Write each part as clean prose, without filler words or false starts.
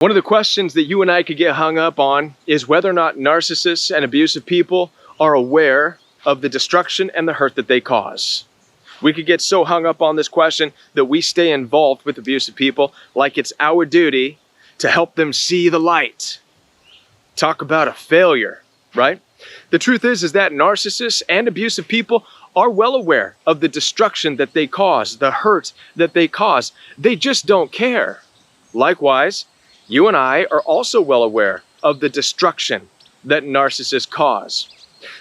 One of the questions that you and I could get hung up on is whether or not narcissists and abusive people are aware of the destruction and the hurt that they cause. We could get so hung up on this question that we stay involved with abusive people like it's our duty to help them see the light. Talk about a failure, right? The truth is that narcissists and abusive people are well aware of the destruction that they cause, the hurt that they cause. They just don't care. Likewise, you and I are also well aware of the destruction that narcissists cause.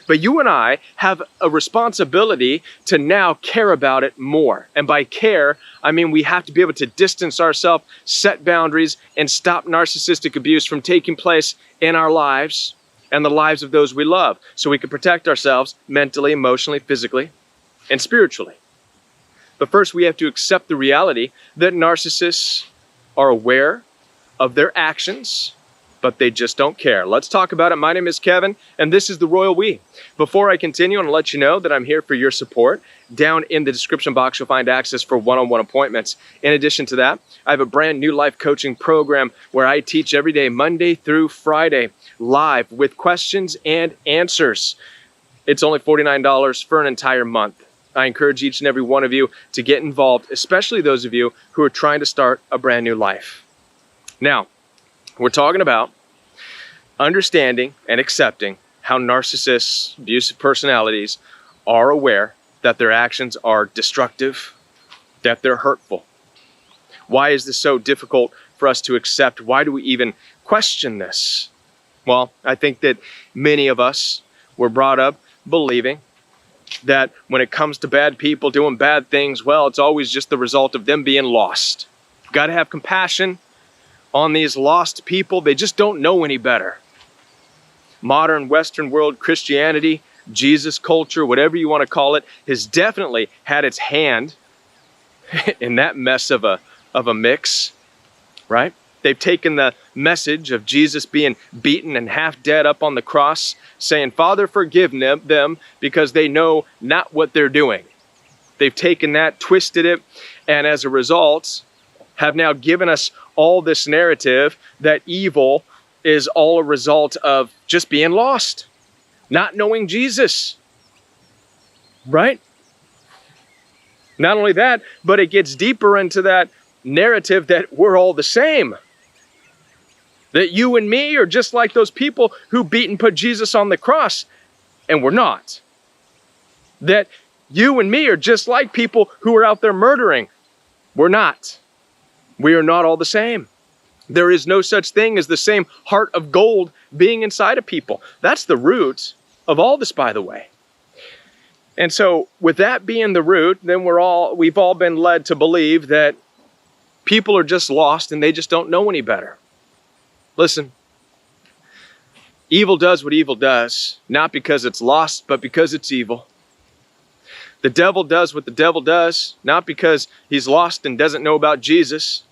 But you and I have a responsibility to now care about it more. And by care, I mean we have to be able to distance ourselves, set boundaries, and stop narcissistic abuse from taking place in our lives and the lives of those we love, so we can protect ourselves mentally, emotionally, physically, and spiritually. But first, we have to accept the reality that narcissists are aware of their actions, but they just don't care. Let's talk about it. My name is Kevin, and this is The Royal We. Before I continue, I want to let you know that I'm here for your support. Down in the description box, you'll find access for one-on-one appointments. In addition to that, I have a brand new life coaching program where I teach every day, Monday through Friday, live with questions and answers. It's only $49 for an entire month. I encourage each and every one of you to get involved, especially those of you who are trying to start a brand new life. Now, we're talking about understanding and accepting how narcissists, abusive personalities, are aware that their actions are destructive, that they're hurtful. Why is this so difficult for us to accept? Why do we even question this? Well, I think that many of us were brought up believing that when it comes to bad people doing bad things, well, it's always just the result of them being lost. Got to have compassion on these lost people. They just don't know any better. Modern Western world Christianity, Jesus culture, whatever you want to call it, has definitely had its hand in that mess of a mix, right? They've taken the message of Jesus being beaten and half dead up on the cross, saying, Father, forgive them because they know not what they're doing. They've taken that, twisted it, and as a result, have now given us all this narrative that evil is all a result of just being lost, not knowing Jesus, right? Not only that, but it gets deeper into that narrative that we're all the same. That you and me are just like those people who beat and put Jesus on the cross, and we're not. That you and me are just like people who are out there murdering. We're not. We are not all the same. There is no such thing as the same heart of gold being inside of people. That's the root of all this, by the way. And so with that being the root, then we've all been led to believe that people are just lost and they just don't know any better. Listen, evil does what evil does, not because it's lost, but because it's evil. The devil does what the devil does, not because he's lost and doesn't know about Jesus.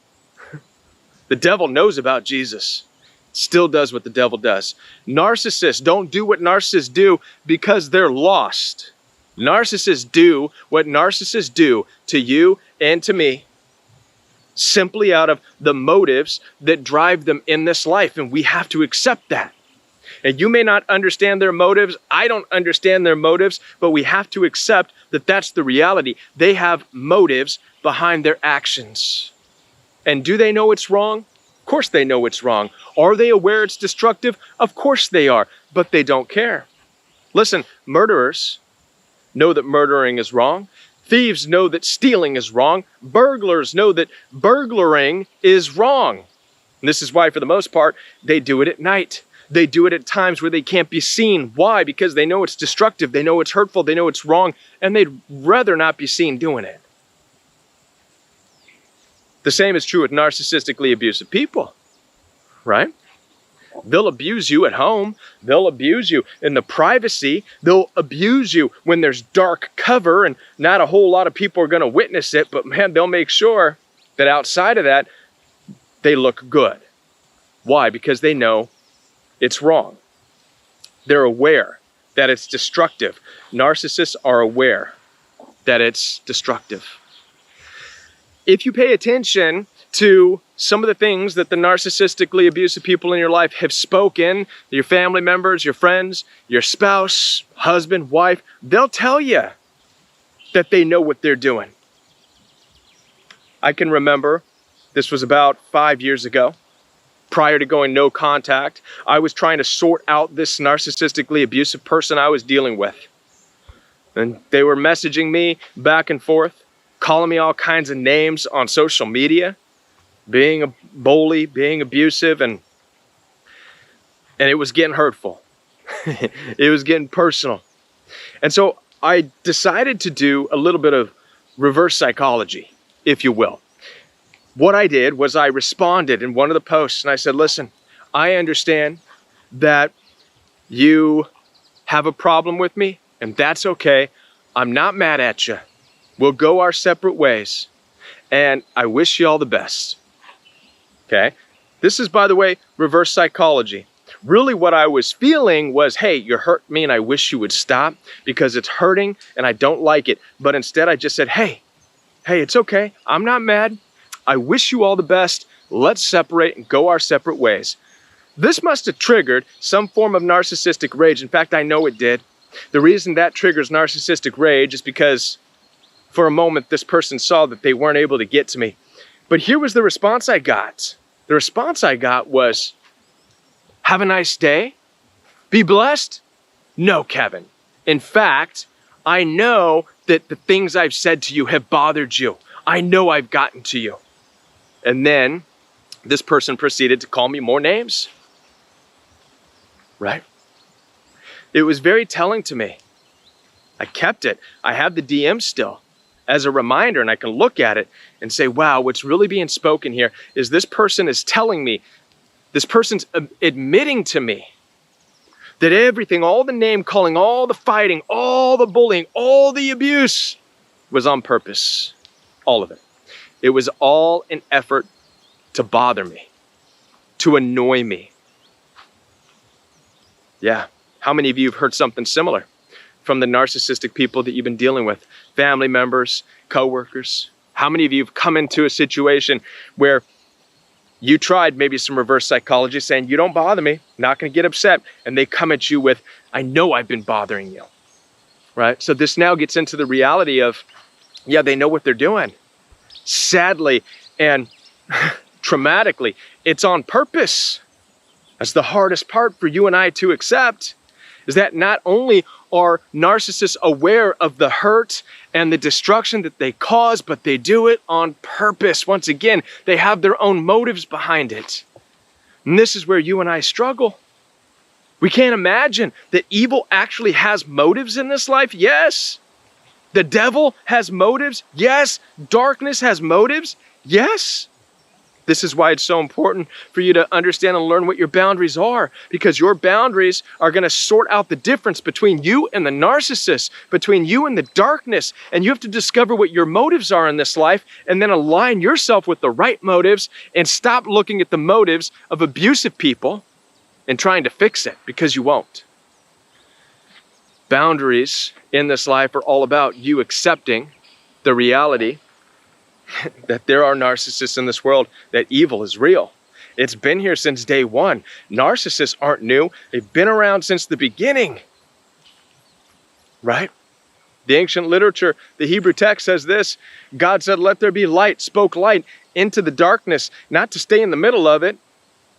The devil knows about Jesus, still does what the devil does. Narcissists don't do what narcissists do because they're lost. Narcissists do what narcissists do to you and to me, simply out of the motives that drive them in this life, and we have to accept that. And you may not understand their motives, I don't understand their motives, but we have to accept that that's the reality. They have motives behind their actions. And do they know it's wrong? Of course they know it's wrong. Are they aware it's destructive? Of course they are, but they don't care. Listen, murderers know that murdering is wrong. Thieves know that stealing is wrong. Burglars know that burglaring is wrong. And this is why, for the most part, they do it at night. They do it at times where they can't be seen. Why? Because they know it's destructive. They know it's hurtful. They know it's wrong. And they'd rather not be seen doing it. The same is true with narcissistically abusive people, right? They'll abuse you at home. They'll abuse you in the privacy. They'll abuse you when there's dark cover and not a whole lot of people are going to witness it. But man, they'll make sure that outside of that, they look good. Why? Because they know it's wrong. They're aware that it's destructive. Narcissists are aware that it's destructive. If you pay attention to some of the things that the narcissistically abusive people in your life have spoken, your family members, your friends, your spouse, husband, wife, they'll tell you that they know what they're doing. I can remember, this was about 5 years ago, prior to going no contact, I was trying to sort out this narcissistically abusive person I was dealing with. And they were messaging me back and forth, calling me all kinds of names on social media, being a bully, being abusive, and it was getting hurtful. It was getting personal. And so I decided to do a little bit of reverse psychology, if you will. What I did was I responded in one of the posts and I said, listen, I understand that you have a problem with me, and that's okay. I'm not mad at you. We'll go our separate ways. And I wish you all the best. Okay? This is, by the way, reverse psychology. Really what I was feeling was, hey, you hurt me and I wish you would stop because it's hurting and I don't like it. But instead I just said, hey, it's okay. I'm not mad. I wish you all the best. Let's separate and go our separate ways. This must have triggered some form of narcissistic rage. In fact, I know it did. The reason that triggers narcissistic rage is because for a moment this person saw that they weren't able to get to me. But here was the response I got. The response I got was, have a nice day? Be blessed? No, Kevin. In fact, I know that the things I've said to you have bothered you. I know I've gotten to you. And then this person proceeded to call me more names. Right? It was very telling to me. I kept it. I have the DM still as a reminder, and I can look at it and say, wow, what's really being spoken here is this person is telling me, this person's admitting to me that everything, all the name calling, all the fighting, all the bullying, all the abuse was on purpose. All of it. It was all an effort to bother me, to annoy me. Yeah. How many of you have heard something similar from the narcissistic people that you've been dealing with? Family members, coworkers. How many of you have come into a situation where you tried maybe some reverse psychology saying, you don't bother me, not going to get upset. And they come at you with, I know I've been bothering you. Right? So this now gets into the reality of, yeah, they know what they're doing. Sadly and traumatically, it's on purpose. That's the hardest part for you and I to accept, is that not only are narcissists aware of the hurt and the destruction that they cause, but they do it on purpose. Once again, they have their own motives behind it. And this is where you and I struggle. We can't imagine that evil actually has motives in this life. Yes. The devil has motives. Yes. Darkness has motives. Yes. This is why it's so important for you to understand and learn what your boundaries are, because your boundaries are going to sort out the difference between you and the narcissist, between you and the darkness. And you have to discover what your motives are in this life and then align yourself with the right motives and stop looking at the motives of abusive people and trying to fix it, because you won't. Boundaries in this life are all about you accepting the reality that there are narcissists in this world, that evil is real. It's been here since day one. Narcissists aren't new. They've been around since the beginning. Right? The ancient literature, the Hebrew text says this: God said, let there be light, spoke light into the darkness, not to stay in the middle of it.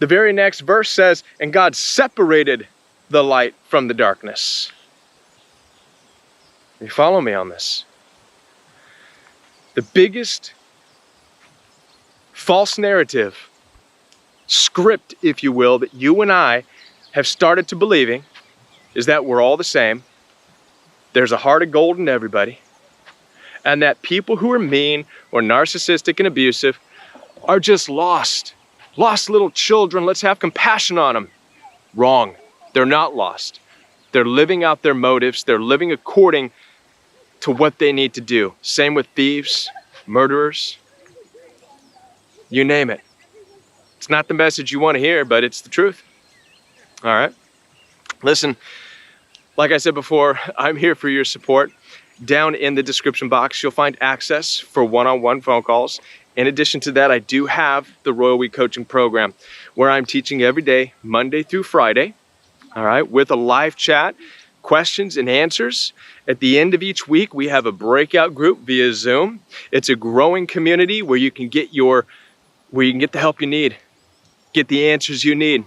The very next verse says, and God separated the light from the darkness. You follow me on this? The biggest false narrative, script, if you will, that you and I have started to believing is that we're all the same. There's a heart of gold in everybody. And that people who are mean or narcissistic and abusive are just lost little children. Let's have compassion on them. Wrong. They're not lost. They're living out their motives. They're living according to what they need to do. Same with thieves, murderers, you name it. It's not the message you want to hear, but it's the truth. All right. Listen, like I said before, I'm here for your support. Down in the description box, you'll find access for one-on-one phone calls In addition to that, I do have the Royal We Coaching Program, where I'm teaching every day, Monday through Friday, all right, with a live chat, questions and answers. At the end of each week, we have a breakout group via Zoom. It's a growing community where you can get the help you need, get the answers you need.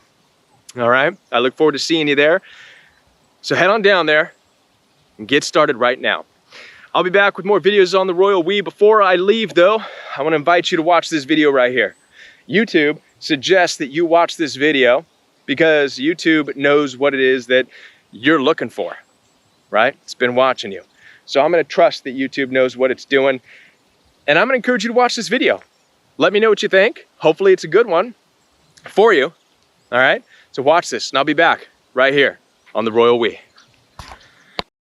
All right, I look forward to seeing you there. So head on down there and get started right now. I'll be back with more videos on the Royal We. Before I leave though, I want to invite you to watch this video right here. YouTube suggests that you watch this video because YouTube knows what it is that you're looking for, right? It's been watching you. So I'm going to trust that YouTube knows what it's doing, and I'm going to encourage you to watch this video. Let me know what you think. Hopefully it's a good one for you. All right, so watch this, and I'll be back right here on the Royal We.